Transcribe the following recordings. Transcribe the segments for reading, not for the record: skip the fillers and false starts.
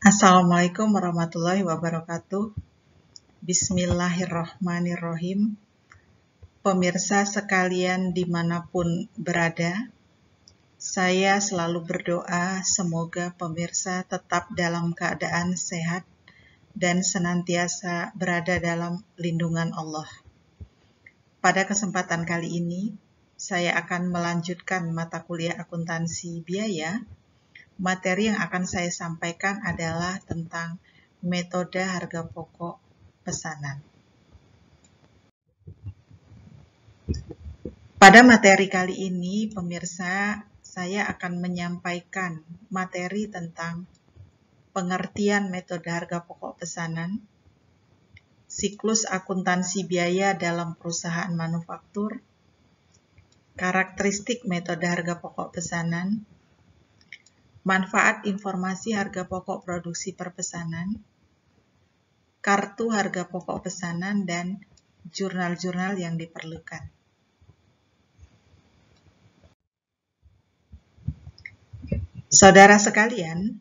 Assalamualaikum warahmatullahi wabarakatuh. Bismillahirrohmanirrohim. Pemirsa sekalian dimanapun berada, saya selalu berdoa semoga pemirsa tetap dalam keadaan sehat dan senantiasa berada dalam lindungan Allah. Pada kesempatan kali ini, saya akan melanjutkan mata kuliah akuntansi biaya. Materi yang akan saya sampaikan adalah tentang metode harga pokok pesanan. Pada materi kali ini, pemirsa, saya akan menyampaikan materi tentang pengertian metode harga pokok pesanan, siklus akuntansi biaya dalam perusahaan manufaktur, karakteristik metode harga pokok pesanan, manfaat informasi harga pokok produksi perpesanan, kartu harga pokok pesanan, dan jurnal-jurnal yang diperlukan. Saudara sekalian,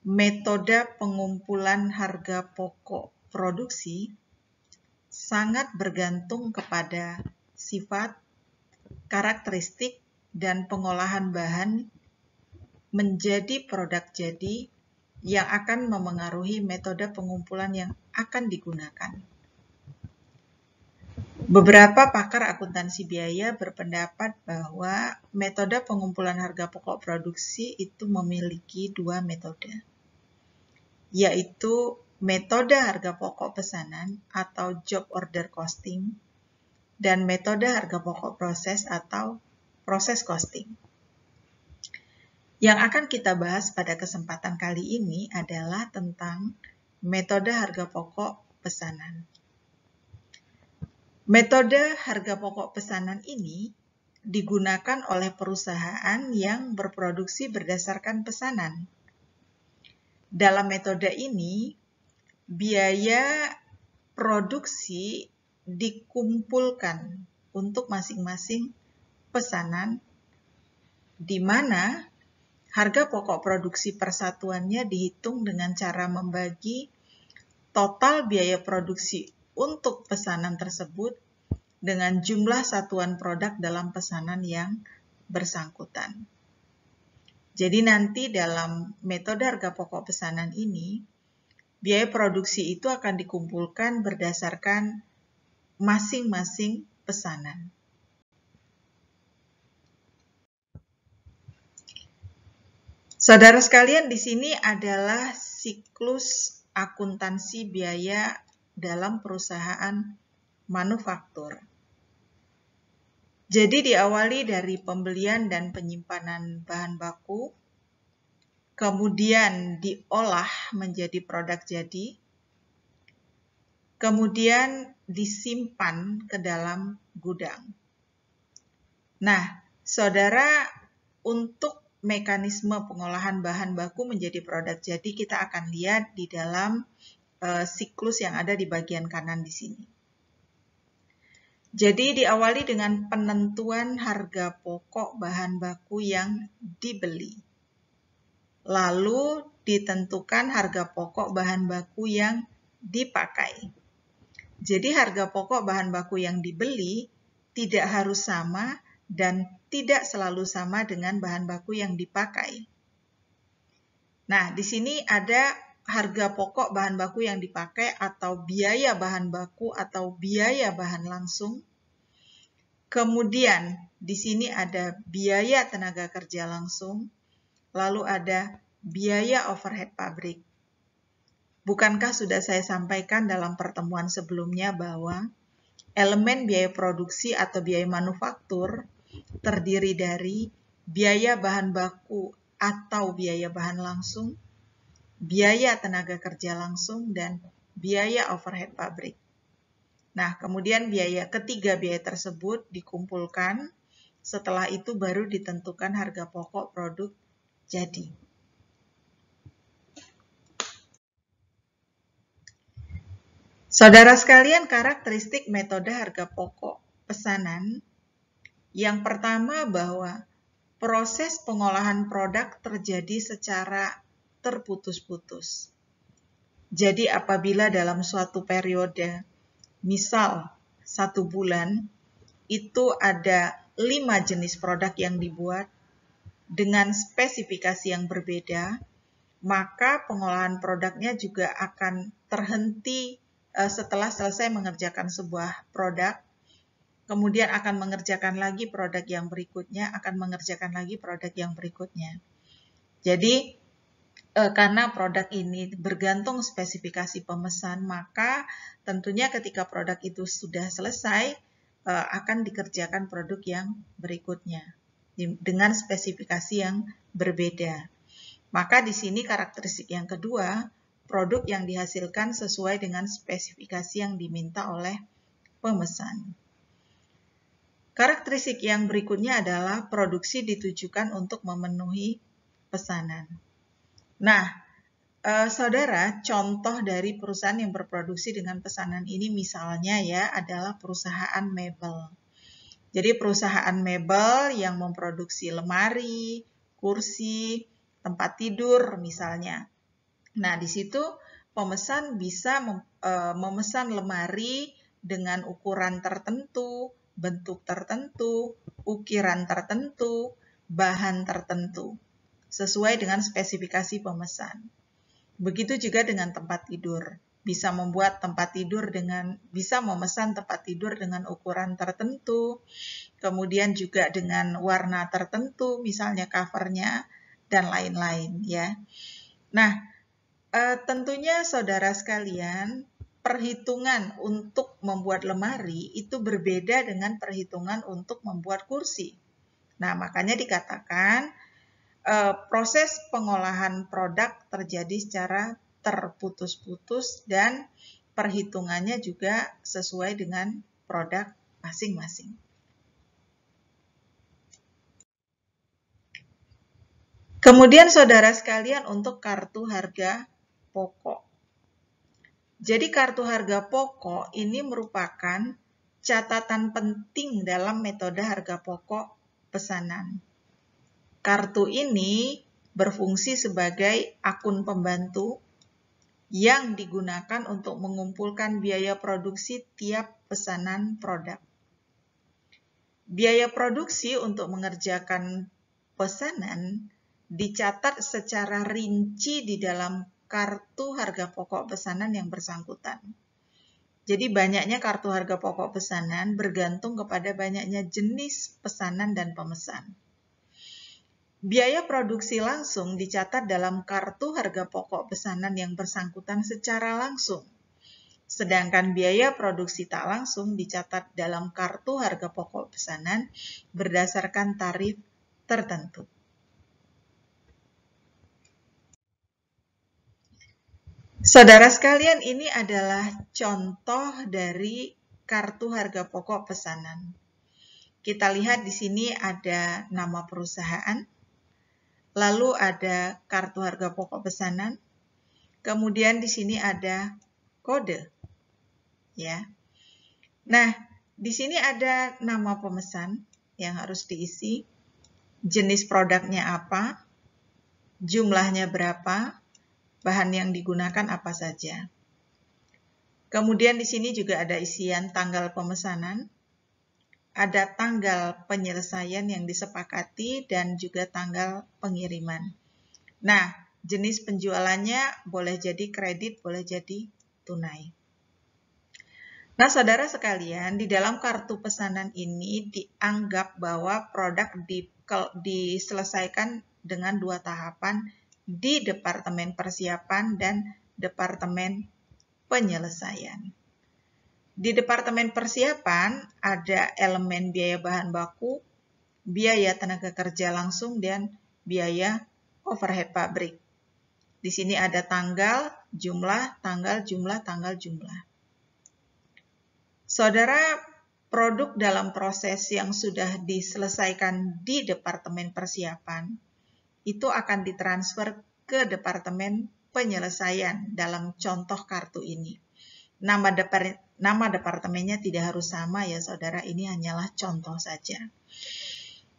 metode pengumpulan harga pokok produksi sangat bergantung kepada sifat, karakteristik, dan pengolahan bahan menjadi produk jadi yang akan memengaruhi metode pengumpulan yang akan digunakan. Beberapa pakar akuntansi biaya berpendapat bahwa metode pengumpulan harga pokok produksi itu memiliki dua metode, yaitu metode harga pokok pesanan atau job order costing dan metode harga pokok proses atau proses costing. Yang akan kita bahas pada kesempatan kali ini adalah tentang metode harga pokok pesanan. Metode harga pokok pesanan ini digunakan oleh perusahaan yang berproduksi berdasarkan pesanan. Dalam metode ini, biaya produksi dikumpulkan untuk masing-masing pesanan, di mana harga pokok produksi persatuannya dihitung dengan cara membagi total biaya produksi untuk pesanan tersebut dengan jumlah satuan produk dalam pesanan yang bersangkutan. Jadi nanti dalam metode harga pokok pesanan ini, biaya produksi itu akan dikumpulkan berdasarkan masing-masing pesanan. Saudara sekalian, di sini adalah siklus akuntansi biaya dalam perusahaan manufaktur. Jadi diawali dari pembelian dan penyimpanan bahan baku, kemudian diolah menjadi produk jadi, kemudian disimpan ke dalam gudang. Nah, saudara, untuk mekanisme pengolahan bahan baku menjadi produk jadi kita akan lihat di dalam siklus yang ada di bagian kanan di sini. Jadi diawali dengan penentuan harga pokok bahan baku yang dibeli. Lalu ditentukan harga pokok bahan baku yang dipakai. Jadi harga pokok bahan baku yang dibeli tidak harus sama dan tidak selalu sama dengan bahan baku yang dipakai. Nah, di sini ada harga pokok bahan baku yang dipakai atau biaya bahan baku atau biaya bahan langsung. Kemudian di sini ada biaya tenaga kerja langsung, lalu ada biaya overhead pabrik. Bukankah sudah saya sampaikan dalam pertemuan sebelumnya bahwa elemen biaya produksi atau biaya manufaktur terdiri dari biaya bahan baku atau biaya bahan langsung, biaya tenaga kerja langsung, dan biaya overhead pabrik. Nah, kemudian ketiga biaya tersebut dikumpulkan, setelah itu baru ditentukan harga pokok produk jadi. Saudara sekalian, karakteristik metode harga pokok pesanan, yang pertama bahwa proses pengolahan produk terjadi secara terputus-putus. Jadi apabila dalam suatu periode, misal 1 bulan, itu ada 5 jenis produk yang dibuat dengan spesifikasi yang berbeda, maka pengolahan produknya juga akan terhenti setelah selesai mengerjakan sebuah produk, kemudian akan mengerjakan lagi produk yang berikutnya, akan mengerjakan lagi produk yang berikutnya. Jadi, karena produk ini bergantung spesifikasi pemesan, maka tentunya ketika produk itu sudah selesai, akan dikerjakan produk yang berikutnya dengan spesifikasi yang berbeda. Maka di sini karakteristik yang kedua, produk yang dihasilkan sesuai dengan spesifikasi yang diminta oleh pemesan. Karakteristik yang berikutnya adalah produksi ditujukan untuk memenuhi pesanan. Nah, saudara, contoh dari perusahaan yang berproduksi dengan pesanan ini misalnya ya adalah perusahaan mebel. Jadi perusahaan mebel yang memproduksi lemari, kursi, tempat tidur misalnya. Nah, di situ pemesan bisa memesan lemari dengan ukuran tertentu, bentuk tertentu, ukiran tertentu, bahan tertentu, sesuai dengan spesifikasi pemesan. Begitu juga dengan tempat tidur. Bisa membuat tempat tidur bisa memesan tempat tidur dengan ukuran tertentu, kemudian juga dengan warna tertentu, misalnya covernya, dan lain-lain ya. Nah, tentunya saudara sekalian, perhitungan untuk membuat lemari itu berbeda dengan perhitungan untuk membuat kursi. Nah, makanya dikatakan proses pengolahan produk terjadi secara terputus-putus dan perhitungannya juga sesuai dengan produk masing-masing. Kemudian saudara sekalian untuk kartu harga pokok. Jadi kartu harga pokok ini merupakan catatan penting dalam metode harga pokok pesanan. Kartu ini berfungsi sebagai akun pembantu yang digunakan untuk mengumpulkan biaya produksi tiap pesanan produk. Biaya produksi untuk mengerjakan pesanan dicatat secara rinci di dalam kartu harga pokok pesanan yang bersangkutan. Jadi banyaknya kartu harga pokok pesanan bergantung kepada banyaknya jenis pesanan dan pemesan. Biaya produksi langsung dicatat dalam kartu harga pokok pesanan yang bersangkutan secara langsung. Sedangkan biaya produksi tak langsung dicatat dalam kartu harga pokok pesanan berdasarkan tarif tertentu. Saudara sekalian, ini adalah contoh dari kartu harga pokok pesanan. Kita lihat di sini ada nama perusahaan, lalu ada kartu harga pokok pesanan, kemudian di sini ada kode. Ya. Nah, di sini ada nama pemesan yang harus diisi, jenis produknya apa, jumlahnya berapa, bahan yang digunakan apa saja. Kemudian di sini juga ada isian tanggal pemesanan, ada tanggal penyelesaian yang disepakati, dan juga tanggal pengiriman. Nah, jenis penjualannya boleh jadi kredit, boleh jadi tunai. Nah, saudara sekalian, di dalam kartu pesanan ini dianggap bahwa produk diselesaikan dengan 2 tahapan di Departemen Persiapan dan Departemen Penyelesaian. Di Departemen Persiapan ada elemen biaya bahan baku, biaya tenaga kerja langsung, dan biaya overhead pabrik. Di sini ada tanggal, jumlah, tanggal, jumlah, tanggal, jumlah. Saudara, produk dalam proses yang sudah diselesaikan di Departemen Persiapan itu akan ditransfer ke Departemen Penyelesaian dalam contoh kartu ini. Nama departemennya tidak harus sama ya saudara, ini hanyalah contoh saja.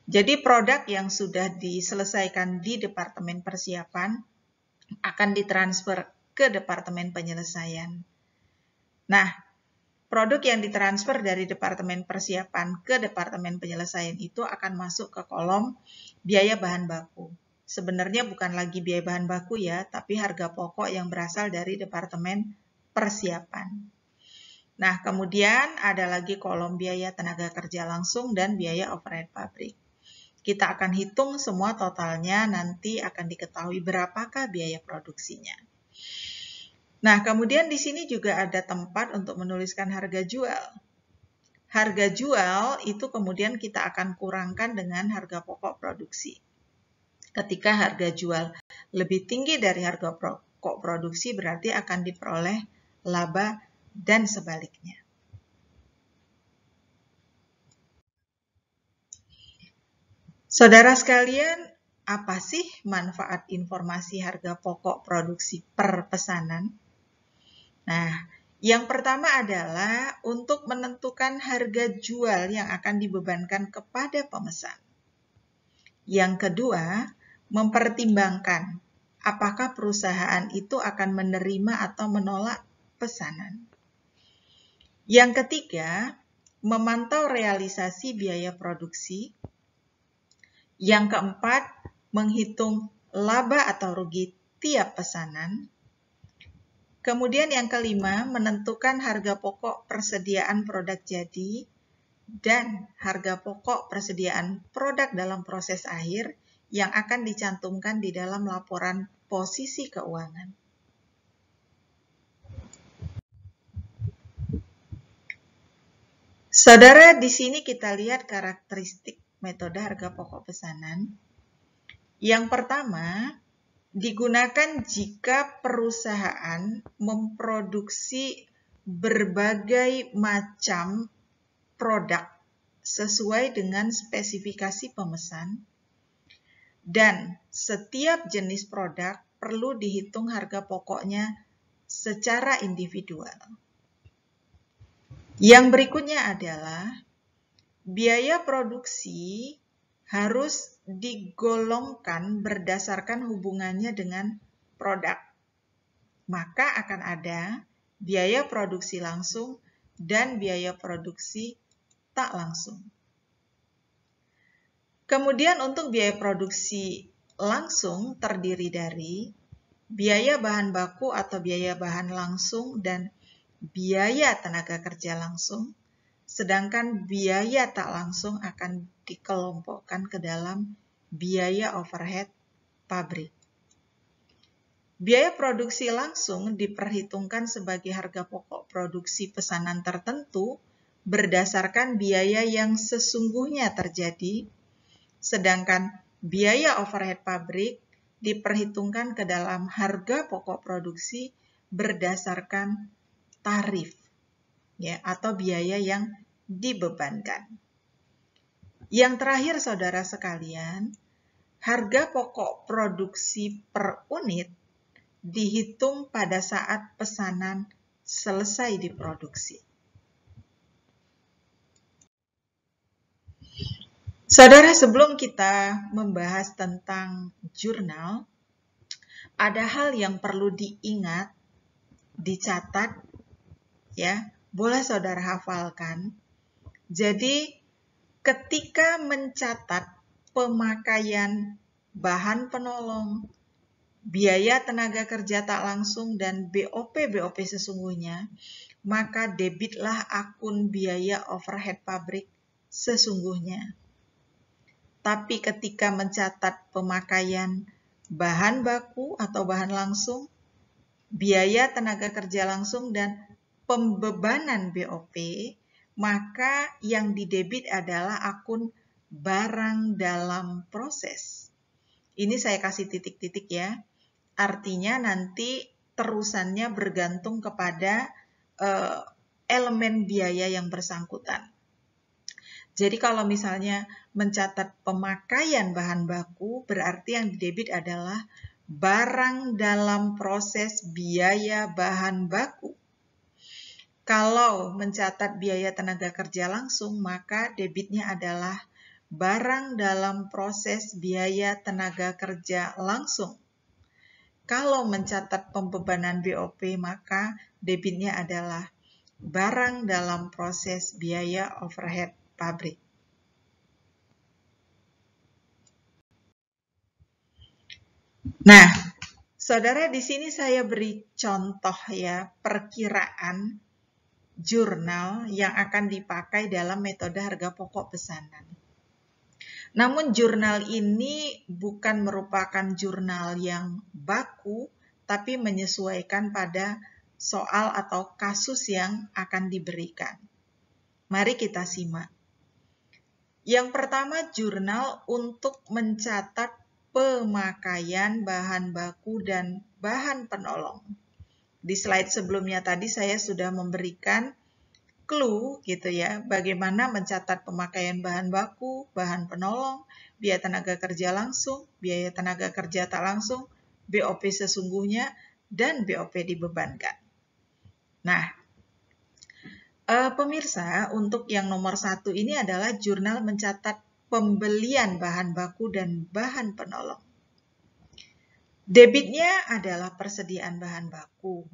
Jadi produk yang sudah diselesaikan di Departemen Persiapan akan ditransfer ke Departemen Penyelesaian. Nah, produk yang ditransfer dari Departemen Persiapan ke Departemen Penyelesaian itu akan masuk ke kolom biaya bahan baku. Sebenarnya bukan lagi biaya bahan baku ya, tapi harga pokok yang berasal dari Departemen Persiapan. Nah, kemudian ada lagi kolom biaya tenaga kerja langsung dan biaya overhead pabrik. Kita akan hitung semua totalnya, nanti akan diketahui berapakah biaya produksinya. Nah, kemudian di sini juga ada tempat untuk menuliskan harga jual. Harga jual itu kemudian kita akan kurangkan dengan harga pokok produksi. Ketika harga jual lebih tinggi dari harga pokok produksi, berarti akan diperoleh laba dan sebaliknya. Saudara sekalian, apa sih manfaat informasi harga pokok produksi per pesanan? Nah, yang pertama adalah untuk menentukan harga jual yang akan dibebankan kepada pemesan. Yang kedua, mempertimbangkan apakah perusahaan itu akan menerima atau menolak pesanan. Yang ketiga, memantau realisasi biaya produksi. Yang keempat, menghitung laba atau rugi tiap pesanan. Kemudian yang kelima, menentukan harga pokok persediaan produk jadi dan harga pokok persediaan produk dalam proses akhir yang akan dicantumkan di dalam laporan posisi keuangan. Saudara, di sini kita lihat karakteristik metode harga pokok pesanan. Yang pertama, digunakan jika perusahaan memproduksi berbagai macam produk sesuai dengan spesifikasi pemesan, dan setiap jenis produk perlu dihitung harga pokoknya secara individual. Yang berikutnya adalah biaya produksi harus digolongkan berdasarkan hubungannya dengan produk. Maka akan ada biaya produksi langsung dan biaya produksi tak langsung. Kemudian untuk biaya produksi langsung terdiri dari biaya bahan baku atau biaya bahan langsung dan biaya tenaga kerja langsung, sedangkan biaya tak langsung akan dikelompokkan ke dalam biaya overhead pabrik. Biaya produksi langsung diperhitungkan sebagai harga pokok produksi pesanan tertentu berdasarkan biaya yang sesungguhnya terjadi, sedangkan biaya overhead pabrik diperhitungkan ke dalam harga pokok produksi berdasarkan tarif, ya, atau biaya yang dibebankan. Yang terakhir, saudara sekalian, harga pokok produksi per unit dihitung pada saat pesanan selesai diproduksi. Saudara, sebelum kita membahas tentang jurnal, ada hal yang perlu diingat, dicatat, ya, boleh saudara hafalkan. Jadi, ketika mencatat pemakaian bahan penolong, biaya tenaga kerja tak langsung, dan BOP sesungguhnya, maka debitlah akun biaya overhead pabrik sesungguhnya. Tapi ketika mencatat pemakaian bahan baku atau bahan langsung, biaya tenaga kerja langsung, dan pembebanan BOP, maka yang didebit adalah akun barang dalam proses. Ini saya kasih titik-titik ya. Artinya nanti terusannya bergantung kepada elemen biaya yang bersangkutan. Jadi kalau misalnya mencatat pemakaian bahan baku, berarti yang didebit adalah barang dalam proses biaya bahan baku. Kalau mencatat biaya tenaga kerja langsung, maka debitnya adalah barang dalam proses biaya tenaga kerja langsung. Kalau mencatat pembebanan BOP, maka debitnya adalah barang dalam proses biaya overhead pabrik. Nah, saudara, di sini saya beri contoh ya, perkiraan jurnal yang akan dipakai dalam metode harga pokok pesanan. Namun jurnal ini bukan merupakan jurnal yang baku, tapi menyesuaikan pada soal atau kasus yang akan diberikan. Mari kita simak. Yang pertama, jurnal untuk mencatat pemakaian bahan baku dan bahan penolong. Di slide sebelumnya tadi saya sudah memberikan clue gitu ya, bagaimana mencatat pemakaian bahan baku, bahan penolong, biaya tenaga kerja langsung, biaya tenaga kerja tak langsung, BOP sesungguhnya, dan BOP dibebankan. Nah, pemirsa, untuk yang nomor 1 ini adalah jurnal mencatat pembelian bahan baku dan bahan penolong. Debitnya adalah persediaan bahan baku,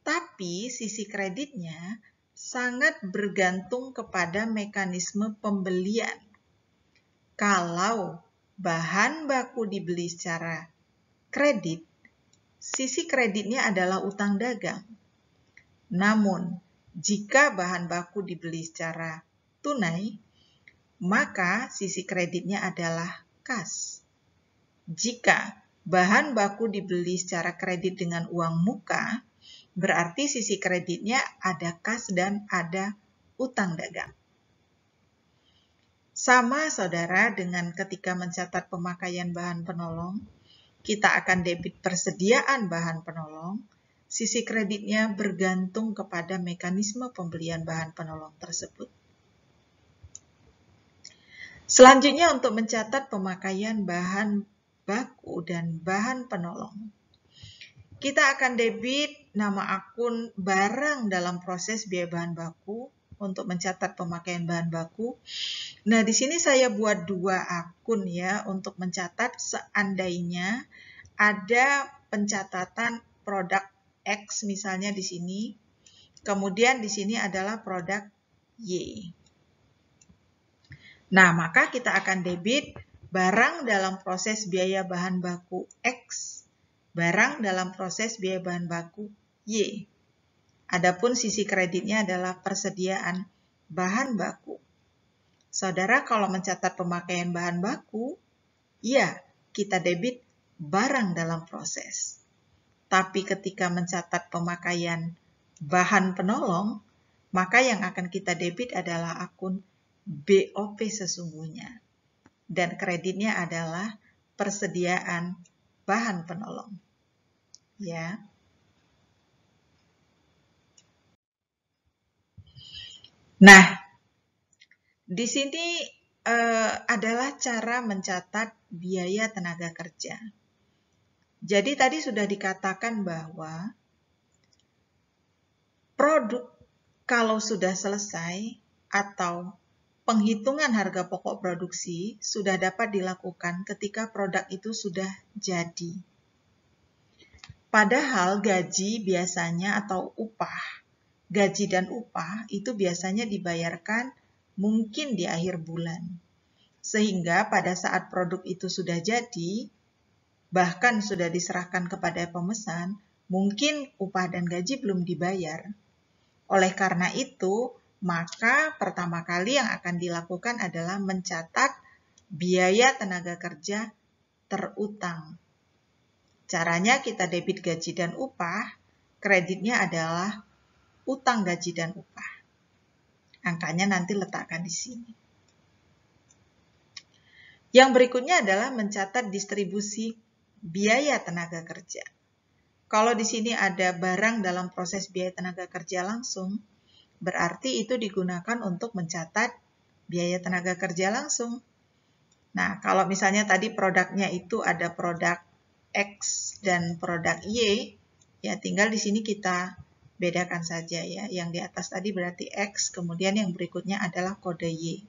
tapi sisi kreditnya sangat bergantung kepada mekanisme pembelian. Kalau bahan baku dibeli secara kredit, sisi kreditnya adalah utang dagang. Namun, jika bahan baku dibeli secara tunai, maka sisi kreditnya adalah kas. Jika bahan baku dibeli secara kredit dengan uang muka, berarti sisi kreditnya ada kas dan ada utang dagang. Sama saudara dengan ketika mencatat pemakaian bahan penolong, kita akan debit persediaan bahan penolong, sisi kreditnya bergantung kepada mekanisme pembelian bahan penolong tersebut. Selanjutnya untuk mencatat pemakaian bahan baku dan bahan penolong. Kita akan debit nama akun barang dalam proses biaya bahan baku untuk mencatat pemakaian bahan baku. Nah, di sini saya buat 2 akun ya untuk mencatat seandainya ada pencatatan produk X misalnya di sini. Kemudian di sini adalah produk Y. Nah, maka kita akan debit barang dalam proses biaya bahan baku X, barang dalam proses biaya bahan baku Y. Adapun sisi kreditnya adalah persediaan bahan baku. Saudara, kalau mencatat pemakaian bahan baku, ya, kita debit barang dalam proses. Tapi ketika mencatat pemakaian bahan penolong, maka yang akan kita debit adalah akun BOP sesungguhnya. Dan kreditnya adalah persediaan bahan penolong. Ya. Nah, di sini adalah cara mencatat biaya tenaga kerja. Jadi tadi sudah dikatakan bahwa produk kalau sudah selesai atau penghitungan harga pokok produksi sudah dapat dilakukan ketika produk itu sudah jadi. Padahal gaji biasanya atau upah, gaji dan upah itu biasanya dibayarkan mungkin di akhir bulan. Sehingga pada saat produk itu sudah jadi, bahkan sudah diserahkan kepada pemesan, mungkin upah dan gaji belum dibayar. Oleh karena itu, maka pertama kali yang akan dilakukan adalah mencatat biaya tenaga kerja terutang. Caranya kita debit gaji dan upah, kreditnya adalah utang gaji dan upah. Angkanya nanti letakkan di sini. Yang berikutnya adalah mencatat distribusi biaya tenaga kerja. Kalau di sini ada barang dalam proses biaya tenaga kerja langsung, berarti itu digunakan untuk mencatat biaya tenaga kerja langsung. Nah, kalau misalnya tadi produknya itu ada produk X dan produk Y, ya tinggal di sini kita bedakan saja ya. Yang di atas tadi berarti X, kemudian yang berikutnya adalah kode Y.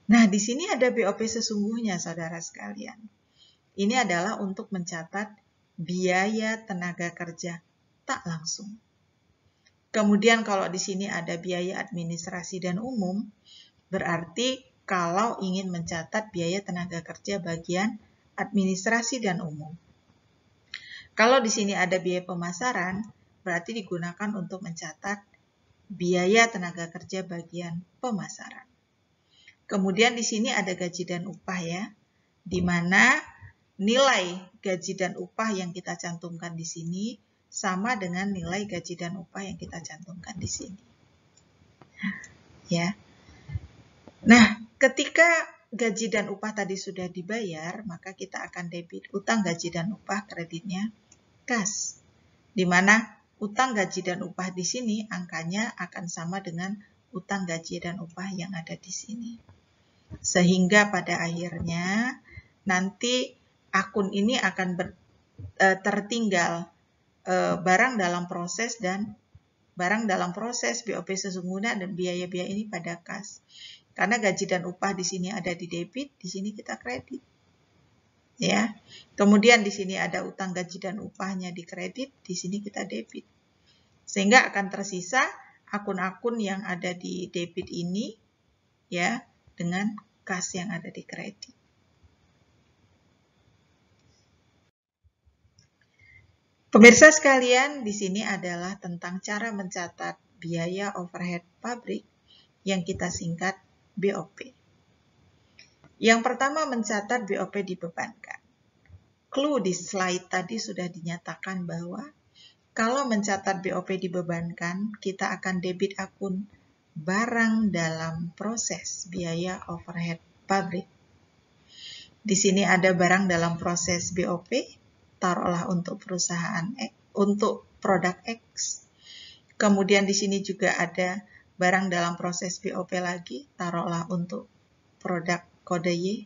Nah, di sini ada BOP sesungguhnya, saudara sekalian. Ini adalah untuk mencatat biaya tenaga kerja tak langsung. Kemudian kalau di sini ada biaya administrasi dan umum, berarti kalau ingin mencatat biaya tenaga kerja bagian administrasi dan umum. Kalau di sini ada biaya pemasaran, berarti digunakan untuk mencatat biaya tenaga kerja bagian pemasaran. Kemudian di sini ada gaji dan upah ya, di mana nilai gaji dan upah yang kita cantumkan di sini sama dengan nilai gaji dan upah yang kita cantumkan di sini. Ya. Nah, ketika gaji dan upah tadi sudah dibayar, maka kita akan debit utang gaji dan upah, kreditnya kas. Di mana utang gaji dan upah di sini angkanya akan sama dengan utang gaji dan upah yang ada di sini. Sehingga pada akhirnya nanti akun ini akan tertinggal barang dalam proses dan barang dalam proses, BOP sesungguhnya, dan biaya-biaya ini pada kas. Karena gaji dan upah di sini ada di debit, di sini kita kredit. Ya. Kemudian di sini ada utang gaji dan upahnya di kredit, di sini kita debit. Sehingga akan tersisa akun-akun yang ada di debit ini ya dengan kas yang ada di kredit. Pemirsa sekalian, di sini adalah tentang cara mencatat biaya overhead pabrik yang kita singkat BOP. Yang pertama, mencatat BOP dibebankan. Clue di slide tadi sudah dinyatakan bahwa kalau mencatat BOP dibebankan, kita akan debit akun barang dalam proses biaya overhead pabrik. Di sini ada barang dalam proses BOP, taruhlah untuk perusahaan untuk produk X. Kemudian di sini juga ada barang dalam proses BOP lagi, taruhlah untuk produk kode Y.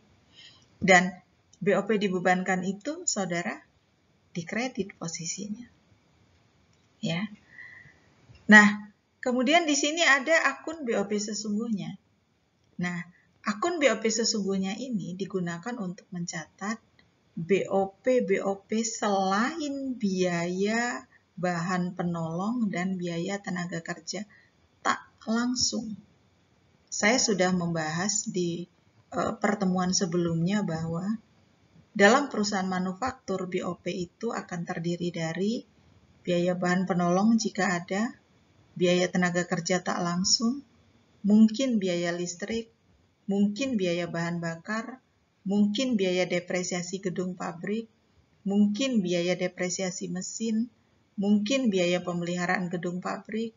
Dan BOP dibebankan itu, saudara, dikredit posisinya. Ya. Nah, kemudian di sini ada akun BOP sesungguhnya. Nah, akun BOP sesungguhnya ini digunakan untuk mencatat BOP selain biaya bahan penolong dan biaya tenaga kerja tak langsung. Saya sudah membahas di pertemuan sebelumnya bahwa dalam perusahaan manufaktur BOP itu akan terdiri dari biaya bahan penolong jika ada, biaya tenaga kerja tak langsung, mungkin biaya listrik, mungkin biaya bahan bakar, mungkin biaya depresiasi gedung pabrik, mungkin biaya depresiasi mesin, mungkin biaya pemeliharaan gedung pabrik,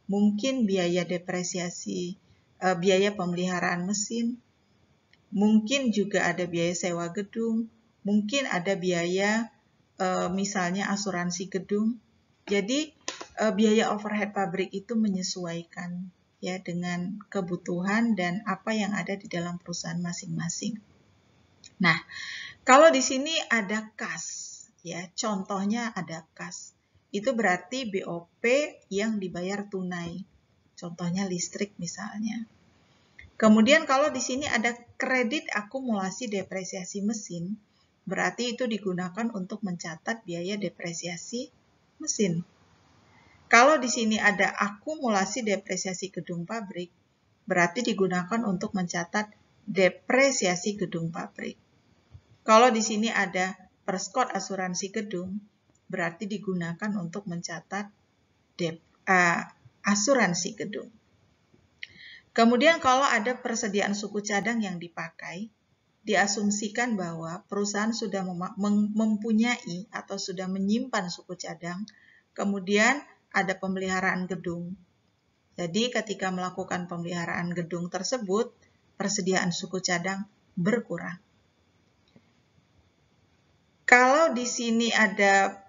mungkin biaya depresiasi biaya pemeliharaan mesin, mungkin juga ada biaya sewa gedung, mungkin ada biaya misalnya asuransi gedung. Jadi biaya overhead pabrik itu menyesuaikan ya dengan kebutuhan dan apa yang ada di dalam perusahaan masing-masing. Nah, kalau di sini ada kas, ya, contohnya ada kas. Itu berarti BOP yang dibayar tunai. Contohnya listrik misalnya. Kemudian kalau di sini ada kredit akumulasi depresiasi mesin, berarti itu digunakan untuk mencatat biaya depresiasi mesin. Kalau di sini ada akumulasi depresiasi gedung pabrik, berarti digunakan untuk mencatat depresiasi gedung pabrik. Kalau di sini ada perskot asuransi gedung, berarti digunakan untuk mencatat asuransi gedung. Kemudian kalau ada persediaan suku cadang yang dipakai, diasumsikan bahwa perusahaan sudah mempunyai atau sudah menyimpan suku cadang, kemudian ada pemeliharaan gedung. Jadi ketika melakukan pemeliharaan gedung tersebut, persediaan suku cadang berkurang. Kalau di sini ada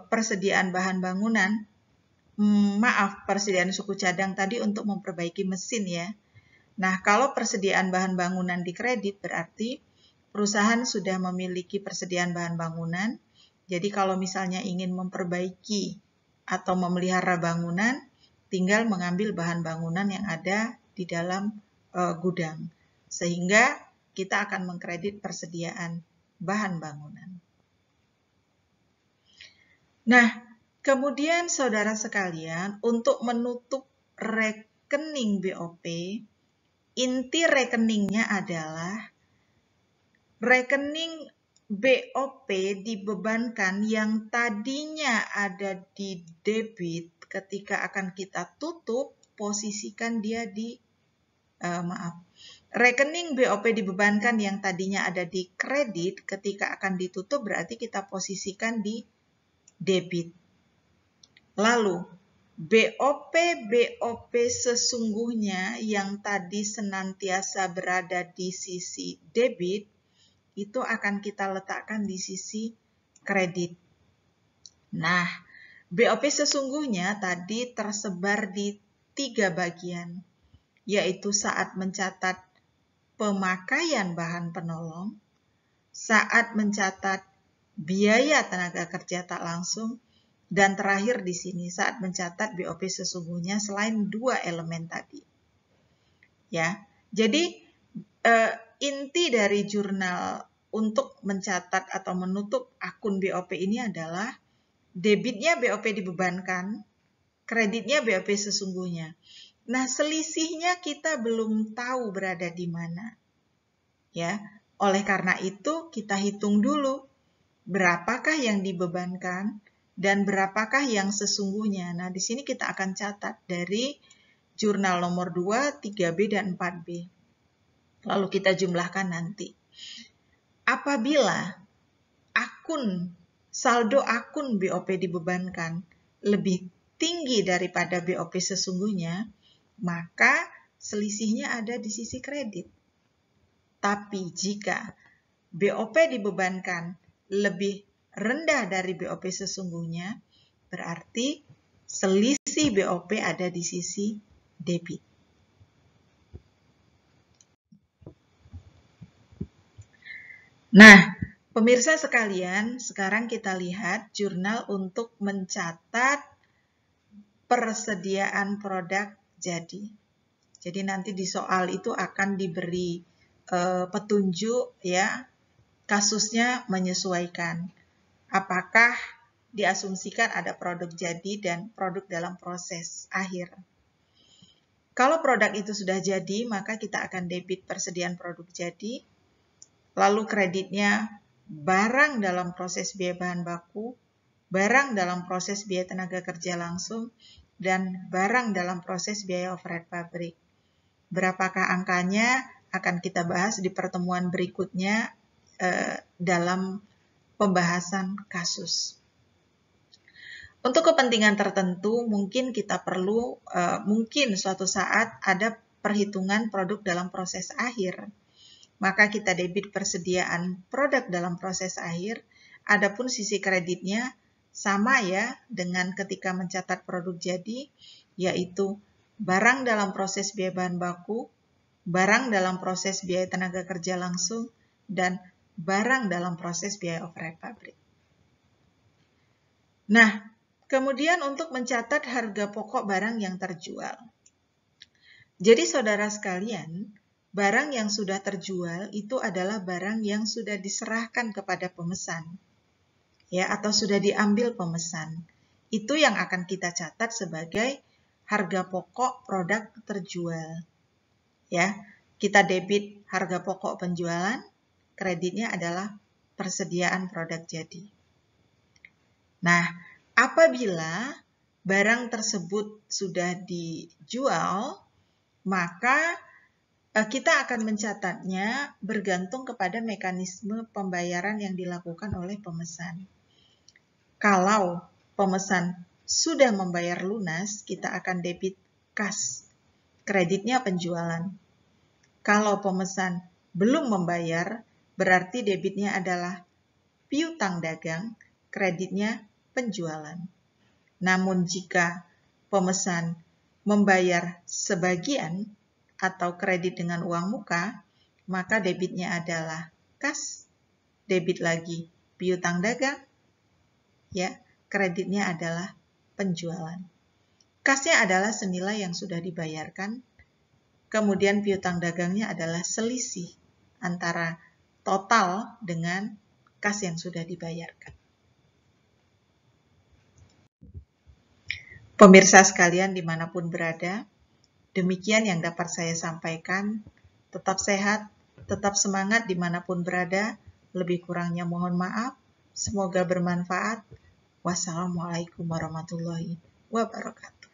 persediaan bahan bangunan, persediaan suku cadang tadi untuk memperbaiki mesin ya. Nah, kalau persediaan bahan bangunan di kredit berarti perusahaan sudah memiliki persediaan bahan bangunan. Jadi kalau misalnya ingin memperbaiki atau memelihara bangunan, tinggal mengambil bahan bangunan yang ada di dalam gudang. Sehingga kita akan mengkredit persediaan bahan bangunan. Nah, kemudian saudara sekalian, untuk menutup rekening BOP, inti rekeningnya adalah rekening BOP dibebankan yang tadinya ada di debit, ketika akan kita tutup, posisikan dia di rekening BOP dibebankan yang tadinya ada di kredit, ketika akan ditutup berarti kita posisikan di debit. Lalu BOP sesungguhnya yang tadi senantiasa berada di sisi debit, itu akan kita letakkan di sisi kredit. Nah, BOP sesungguhnya tadi tersebar di 3 bagian, yaitu saat mencatat pemakaian bahan penolong, saat mencatat biaya tenaga kerja tak langsung, dan terakhir di sini saat mencatat BOP sesungguhnya selain 2 elemen tadi. Ya, jadi inti dari jurnal untuk mencatat atau menutup akun BOP ini adalah debitnya BOP dibebankan, kreditnya BOP sesungguhnya. Nah, selisihnya kita belum tahu berada di mana. Ya, oleh karena itu kita hitung dulu berapakah yang dibebankan dan berapakah yang sesungguhnya. Nah, di sini kita akan catat dari jurnal nomor 2, 3B, dan 4B. Lalu kita jumlahkan nanti. Apabila saldo akun BOP dibebankan lebih tinggi daripada BOP sesungguhnya, maka selisihnya ada di sisi kredit. Tapi jika BOP dibebankan lebih rendah dari BOP sesungguhnya, berarti selisih BOP ada di sisi debit. Nah, pemirsa sekalian, sekarang kita lihat jurnal untuk mencatat persediaan produk jadi. Jadi nanti di soal itu akan diberi petunjuk ya, kasusnya menyesuaikan. Apakah diasumsikan ada produk jadi dan produk dalam proses akhir. Kalau produk itu sudah jadi, maka kita akan debit persediaan produk jadi, lalu kreditnya barang dalam proses biaya bahan baku, barang dalam proses biaya tenaga kerja langsung, dan barang dalam proses biaya overhead pabrik. Berapakah angkanya akan kita bahas di pertemuan berikutnya dalam pembahasan kasus. Untuk kepentingan tertentu, mungkin kita perlu, mungkin suatu saat ada perhitungan produk dalam proses akhir. Maka kita debit persediaan produk dalam proses akhir, adapun sisi kreditnya sama ya dengan ketika mencatat produk jadi, yaitu barang dalam proses biaya bahan baku, barang dalam proses biaya tenaga kerja langsung, dan barang dalam proses biaya overhead pabrik. Nah, kemudian untuk mencatat harga pokok barang yang terjual. Jadi saudara sekalian, barang yang sudah terjual itu adalah barang yang sudah diserahkan kepada pemesan, ya, atau sudah diambil pemesan. Itu yang akan kita catat sebagai harga pokok produk terjual. Ya, kita debit harga pokok penjualan, kreditnya adalah persediaan produk jadi. Nah, apabila barang tersebut sudah dijual, maka kita akan mencatatnya bergantung kepada mekanisme pembayaran yang dilakukan oleh pemesan. Kalau pemesan sudah membayar lunas, kita akan debit kas, kreditnya penjualan. Kalau pemesan belum membayar, berarti debitnya adalah piutang dagang, kreditnya penjualan. Namun jika pemesan membayar sebagian atau kredit dengan uang muka, maka debitnya adalah kas, debit lagi piutang dagang, ya, kreditnya adalah penjualan. Kasnya adalah senilai yang sudah dibayarkan, kemudian piutang dagangnya adalah selisih antara total dengan kas yang sudah dibayarkan. Pemirsa sekalian dimanapun berada, demikian yang dapat saya sampaikan. Tetap sehat, tetap semangat dimanapun berada. Lebih kurangnya mohon maaf. Semoga bermanfaat. Wassalamualaikum warahmatullahi wabarakatuh.